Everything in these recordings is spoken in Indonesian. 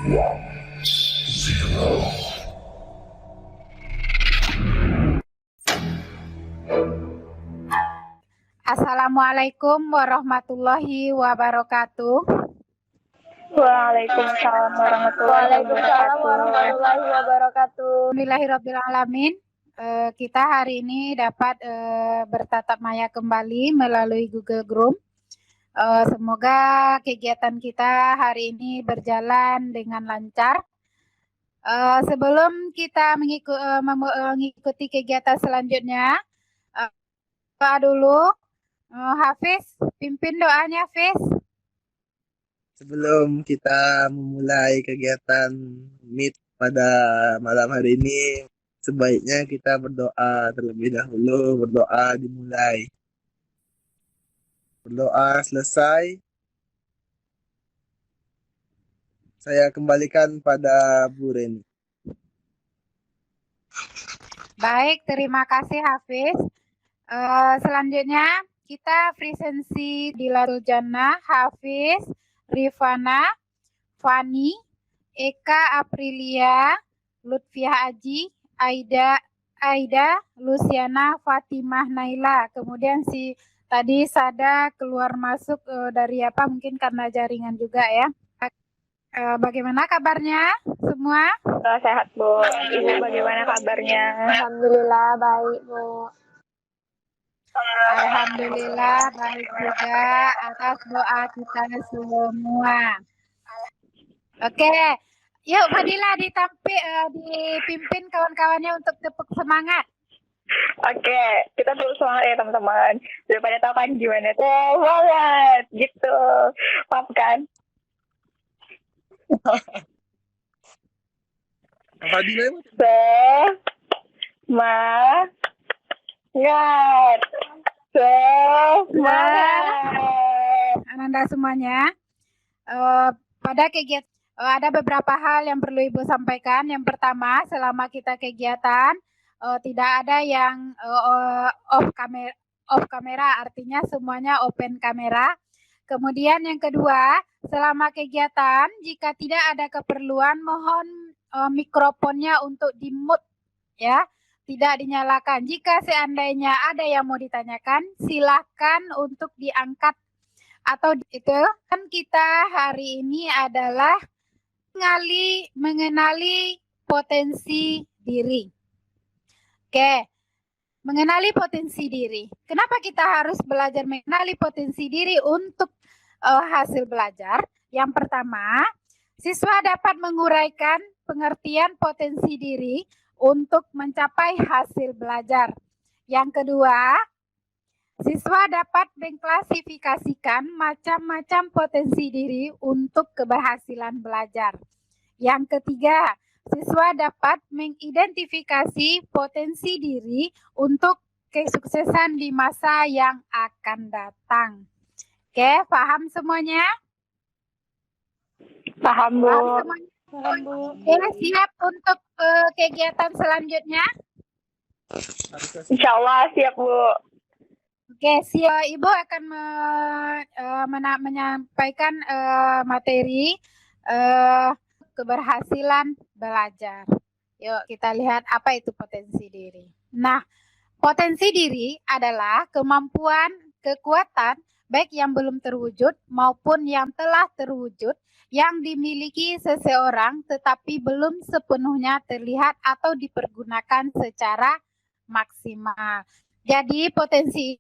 Assalamualaikum warahmatullahi wabarakatuh. Waalaikumsalam warahmatullahi wabarakatuh. Bismillahirrahmanirrahim. Kita hari ini dapat bertatap maya kembali melalui Google Group. Semoga kegiatan kita hari ini berjalan dengan lancar. Sebelum kita mengikuti kegiatan selanjutnya, doa dulu. Hafiz, pimpin doanya, Hafiz. Sebelum kita memulai kegiatan Meet pada malam hari ini, sebaiknya kita berdoa terlebih dahulu. Berdoa dimulai. Berdoa selesai, saya kembalikan pada Bu Reni. Baik, terima kasih Hafiz. Selanjutnya kita presensi Dilarul Jannah, Hafiz, Rifana, Fani, Eka Aprilia, Lutfiah Aji, Aida, Luciana, Fatimah Naila. Kemudian tadi Sada keluar masuk dari mungkin karena jaringan juga ya. Bagaimana kabarnya semua? Sehat, Bu. Ibu bagaimana kabarnya? Alhamdulillah baik, Bu. Alhamdulillah baik juga atas doa kita semua. Oke, yuk Fadila dipimpin kawan-kawannya untuk tepuk semangat. Oke, kita terus semangat ya teman-teman. Udah pada tahu kan gimana tuh banget gitu. Paham kan? Fadila semangat. Ananda semuanya. Pada kegiatan ada beberapa hal yang perlu Ibu sampaikan. Yang pertama, selama kita kegiatan tidak ada yang off kamera, artinya semuanya open kamera. Kemudian yang kedua, selama kegiatan jika tidak ada keperluan mohon mikrofonnya untuk di-mute ya, tidak dinyalakan. Jika seandainya ada yang mau ditanyakan, silakan untuk diangkat. Atau itu kan kita hari ini adalah mengenali potensi diri. Oke, mengenali potensi diri. Kenapa kita harus belajar mengenali potensi diri untuk hasil belajar? Yang pertama, siswa dapat menguraikan pengertian potensi diri untuk mencapai hasil belajar. Yang kedua, siswa dapat mengklasifikasikan macam-macam potensi diri untuk keberhasilan belajar. Yang ketiga, siswa dapat mengidentifikasi potensi diri untuk kesuksesan di masa yang akan datang. Oke, paham semuanya? Paham, Bu. Paham, Bu. Oke, siap untuk kegiatan selanjutnya? Insya Allah siap, Bu. Oke, siap. Ibu akan menyampaikan materi keberhasilan belajar. Yuk kita lihat apa itu potensi diri. Nah, potensi diri adalah kemampuan, kekuatan, baik yang belum terwujud maupun yang telah terwujud, yang dimiliki seseorang tetapi belum sepenuhnya terlihat atau dipergunakan secara maksimal. Jadi potensi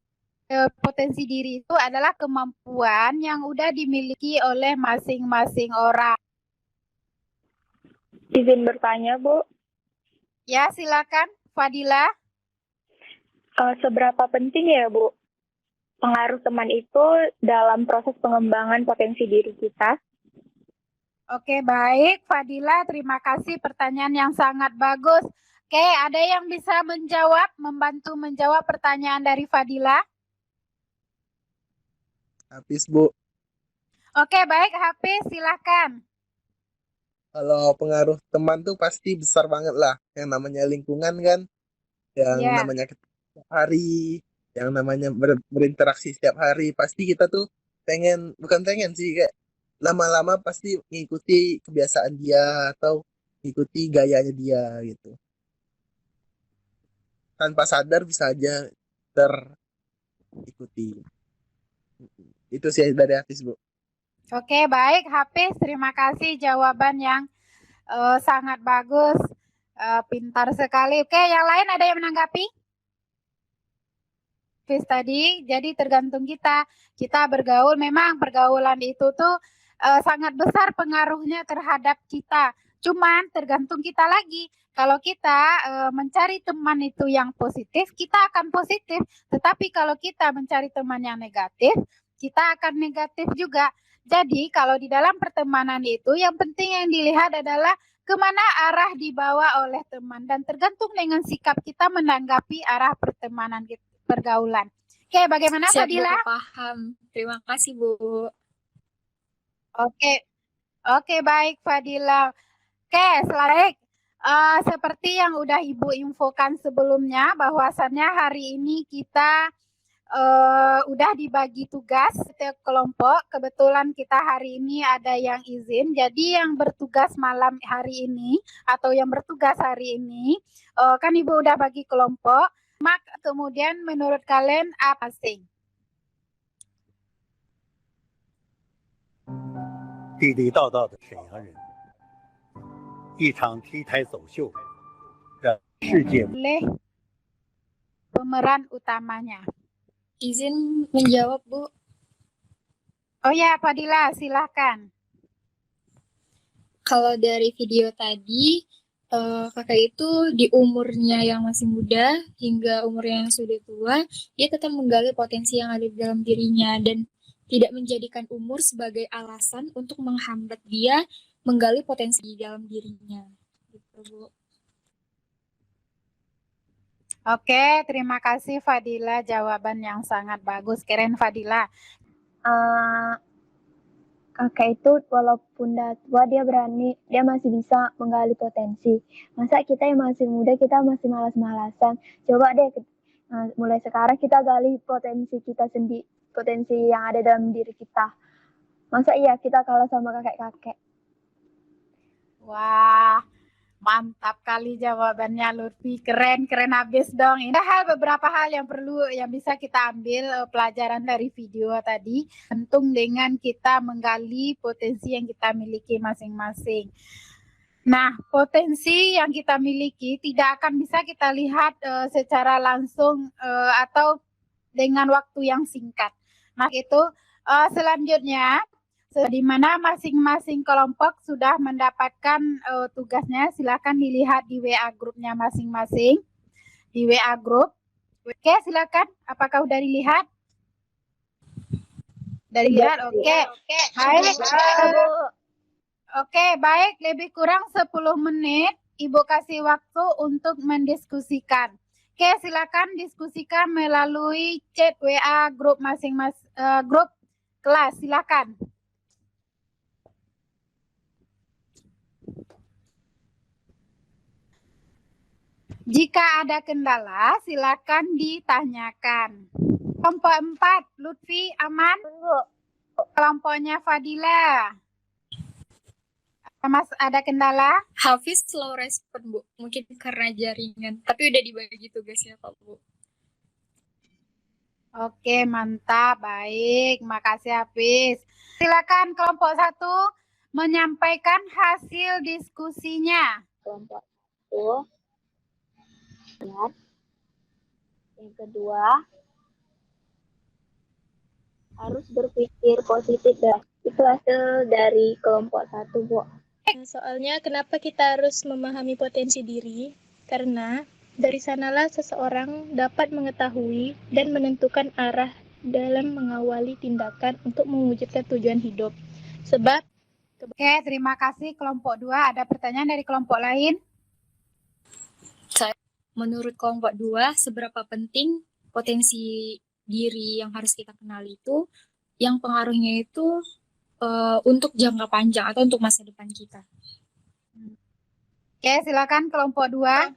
diri itu adalah kemampuan yang udah dimiliki oleh masing-masing orang. Izin bertanya, Bu. Ya, silakan Fadila. Seberapa penting ya, Bu, pengaruh teman itu dalam proses pengembangan potensi diri kita? Oke, baik Fadila, terima kasih pertanyaan yang sangat bagus. Oke, ada yang bisa membantu menjawab pertanyaan dari Fadila? Hafiz, Bu. Oke, baik Hafiz, silakan. Kalau pengaruh teman tuh pasti besar banget lah. Yang namanya lingkungan kan, yang namanya setiap hari, yang namanya berinteraksi setiap hari, pasti kita tuh bukan pengen sih, kayak lama-lama pasti ngikuti kebiasaan dia atau ngikuti gayanya dia gitu. Tanpa sadar bisa aja terikuti. Itu sih dari Hafiz, Bu. Oke, baik Hafiz, terima kasih jawaban yang sangat bagus, pintar sekali. Oke, yang lain ada yang menanggapi? Hafiz tadi, jadi tergantung kita bergaul, memang pergaulan itu tuh sangat besar pengaruhnya terhadap kita. Cuman tergantung kita lagi. Kalau kita mencari teman itu yang positif, kita akan positif. Tetapi kalau kita mencari teman yang negatif, kita akan negatif juga. Jadi kalau di dalam pertemanan itu yang penting yang dilihat adalah kemana arah dibawa oleh teman dan tergantung dengan sikap kita menanggapi arah pertemanan kita, pergaulan. Oke, bagaimana Siap, Fadila? Bu, paham. Terima kasih, Bu. Oke, baik Fadila. Oke, selanjutnya seperti yang udah Ibu infokan sebelumnya, bahwasannya hari ini kita udah dibagi tugas setiap kelompok. Kebetulan kita hari ini ada yang izin, jadi yang bertugas malam hari ini atau yang bertugas hari ini, kan Ibu udah bagi kelompok. Maka kemudian menurut kalian apa sih? 地地道道的沈阳人，一场 T 台走秀让世界 Oleh pemeran utamanya. Izin menjawab, Bu. Oh ya, Fadila, silahkan. Kalau dari video tadi, kakak itu di umurnya yang masih muda hingga umurnya yang sudah tua, dia tetap menggali potensi yang ada di dalam dirinya dan tidak menjadikan umur sebagai alasan untuk menghambat dia menggali potensi di dalam dirinya. Gitu, Bu. Oke, terima kasih Fadila, jawaban yang sangat bagus. Keren Fadila. Kakak itu walaupun udah tua dia berani, dia masih bisa menggali potensi. Masa kita yang masih muda kita masih malas-malasan. Coba deh mulai sekarang kita gali potensi kita sendiri, potensi yang ada dalam diri kita. Masa iya kita kalah sama kakek-kakek? Wah, mantap kali jawabannya Lutfi. Keren habis dong. Ini beberapa hal yang perlu yang bisa kita ambil pelajaran dari video tadi. Tentu dengan kita menggali potensi yang kita miliki masing-masing. Nah, potensi yang kita miliki tidak akan bisa kita lihat secara langsung atau dengan waktu yang singkat. Nah, itu selanjutnya di mana masing-masing kelompok sudah mendapatkan tugasnya, silakan dilihat di WA grupnya masing-masing. Di WA grup. Oke, silakan. Apakah udah dilihat? Dari lihat, oke. Baik. Oke, baik. Lebih kurang 10 menit. Ibu kasih waktu untuk mendiskusikan. Oke, silakan diskusikan melalui chat WA grup masing-masing, grup kelas. Silakan. Jika ada kendala, silakan ditanyakan. Kelompok 4, Lutfi aman? Kelompoknya Fadila. Mas ada kendala? Hafiz slow respon, Bu. Mungkin karena jaringan. Tapi udah dibagi tugasnya kok, Bu. Oke, mantap. Baik, makasih Hafiz. Silakan kelompok 1 menyampaikan hasil diskusinya. Kelompok 1. Lihat. Yang kedua, harus berpikir positif ya. Itu hasil dari kelompok 1, Bu. Soalnya kenapa kita harus memahami potensi diri? Karena dari sanalah seseorang dapat mengetahui dan menentukan arah dalam mengawali tindakan untuk mewujudkan tujuan hidup. Sebab Oke, terima kasih kelompok 2. Ada pertanyaan dari kelompok lain? Menurut kelompok 2, seberapa penting potensi diri yang harus kita kenali itu, yang pengaruhnya itu untuk jangka panjang atau untuk masa depan kita. Oke, silakan kelompok 2.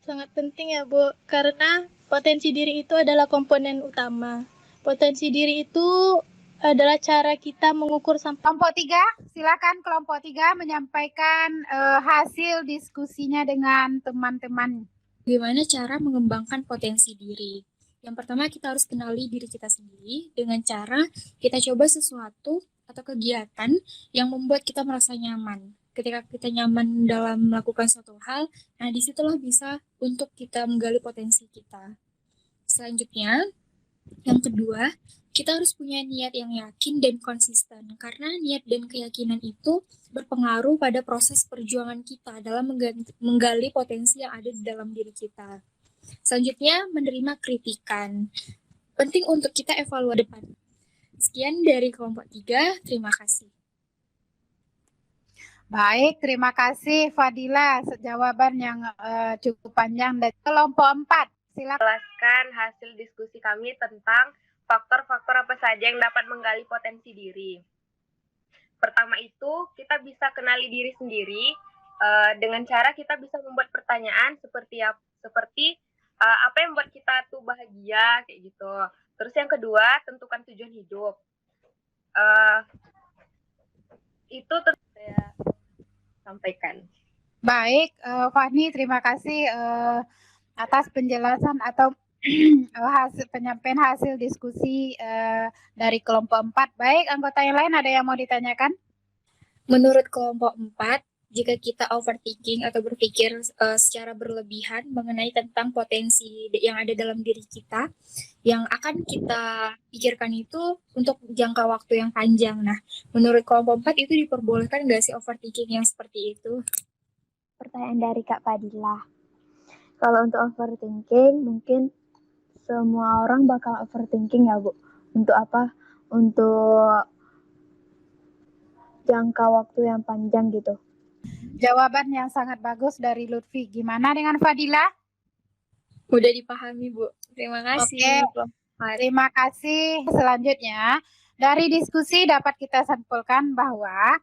sangat penting ya, Bu, karena potensi diri itu adalah komponen utama. Potensi diri itu adalah cara kita mengukur sampah. Kelompok 3, silakan kelompok 3 menyampaikan hasil diskusinya dengan teman-teman. Bagaimana cara mengembangkan potensi diri? Yang pertama, kita harus kenali diri kita sendiri dengan cara kita coba sesuatu atau kegiatan yang membuat kita merasa nyaman. Ketika kita nyaman dalam melakukan suatu hal, nah disitulah bisa untuk kita menggali potensi kita. Selanjutnya, yang kedua, kita harus punya niat yang yakin dan konsisten, karena niat dan keyakinan itu berpengaruh pada proses perjuangan kita dalam menggali potensi yang ada di dalam diri kita. Selanjutnya, menerima kritikan. Penting untuk kita evaluasi depan. Sekian dari kelompok 3, terima kasih. Baik, terima kasih Fadila. Jawaban yang cukup panjang dari kelompok 4. Silakan. Jelaskan hasil diskusi kami tentang faktor-faktor apa saja yang dapat menggali potensi diri. Pertama itu, kita bisa kenali diri sendiri dengan cara kita bisa membuat pertanyaan seperti apa yang membuat kita tuh bahagia, kayak gitu. Terus yang kedua, tentukan tujuan hidup. Itu saya sampaikan. Baik, Fahmi, terima kasih atas penjelasan atau penyampaian hasil diskusi dari kelompok 4. Baik, anggota yang lain ada yang mau ditanyakan? Menurut kelompok 4, jika kita overthinking atau berpikir secara berlebihan mengenai tentang potensi yang ada dalam diri kita, yang akan kita pikirkan itu untuk jangka waktu yang panjang. Nah, menurut kelompok 4 itu diperbolehkan nggak sih overthinking yang seperti itu? Pertanyaan dari Kak Fadila. Kalau untuk overthinking, mungkin semua orang bakal overthinking ya, Bu. Untuk apa? Untuk jangka waktu yang panjang gitu. Jawaban yang sangat bagus dari Lutfi. Gimana dengan Fadila? Udah dipahami, Bu. Terima kasih. Oke. Terima kasih. Selanjutnya, dari diskusi dapat kita simpulkan bahwa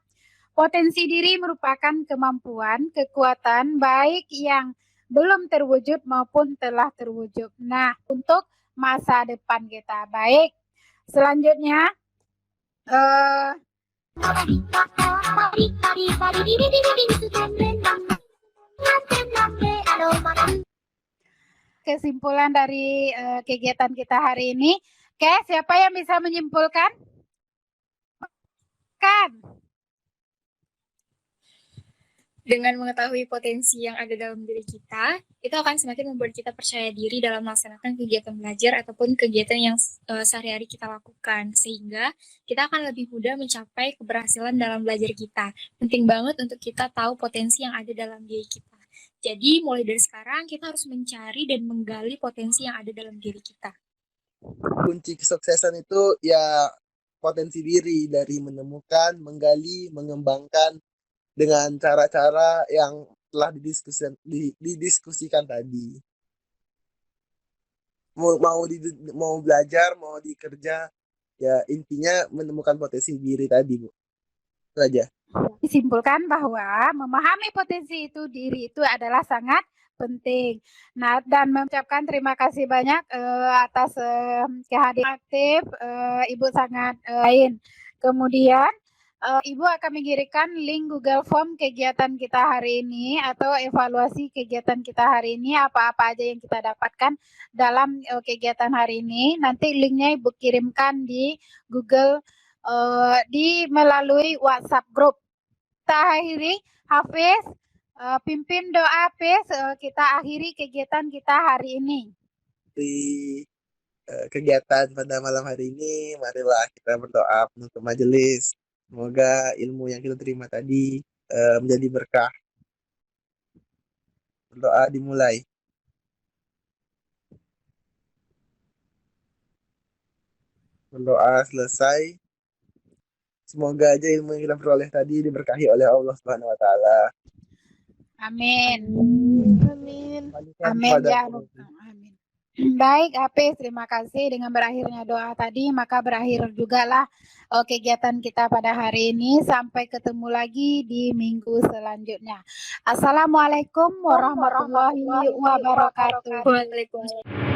potensi diri merupakan kemampuan, kekuatan baik yang belum terwujud maupun telah terwujud. Nah, untuk masa depan kita. Baik, selanjutnya kesimpulan dari kegiatan kita hari ini. Oke, siapa yang bisa menyimpulkan? Kan? Dengan mengetahui potensi yang ada dalam diri kita, itu akan semakin membuat kita percaya diri dalam melaksanakan kegiatan belajar ataupun kegiatan yang sehari-hari kita lakukan, sehingga kita akan lebih mudah mencapai keberhasilan dalam belajar kita. Penting banget untuk kita tahu potensi yang ada dalam diri kita. Jadi, mulai dari sekarang kita harus mencari dan menggali potensi yang ada dalam diri kita. Kunci kesuksesan itu ya potensi diri, dari menemukan, menggali, mengembangkan dengan cara-cara yang telah didiskusikan tadi. Mau belajar, mau dikerja, ya intinya menemukan potensi diri tadi, Bu. Itu aja. Disimpulkan bahwa memahami potensi itu diri itu adalah sangat penting. Nah, dan mengucapkan terima kasih banyak atas kehadiran aktif Ibu sangat lain. Kemudian Ibu akan mengirimkan link Google Form kegiatan kita hari ini atau evaluasi kegiatan kita hari ini, apa-apa aja yang kita dapatkan dalam kegiatan hari ini. Nanti linknya Ibu kirimkan di Google melalui WhatsApp group. Kita akhiri, Hafiz, pimpin doa Hafiz, kita akhiri kegiatan kita hari ini. Di kegiatan pada malam hari ini, marilah kita berdoa penutup majelis. Semoga ilmu yang kita terima tadi menjadi berkah. Berdoa dimulai. Berdoa selesai. Semoga aja ilmu yang kita peroleh tadi diberkahi oleh Allah Subhanahu wa taala. Amin. Amin. Amin ya. Amin. Baik, Hafiz, terima kasih. Dengan berakhirnya doa tadi, maka berakhir juga lah kegiatan kita pada hari ini. Sampai ketemu lagi di minggu selanjutnya. Assalamualaikum warahmatullahi wabarakatuh. Waalaikumsalam.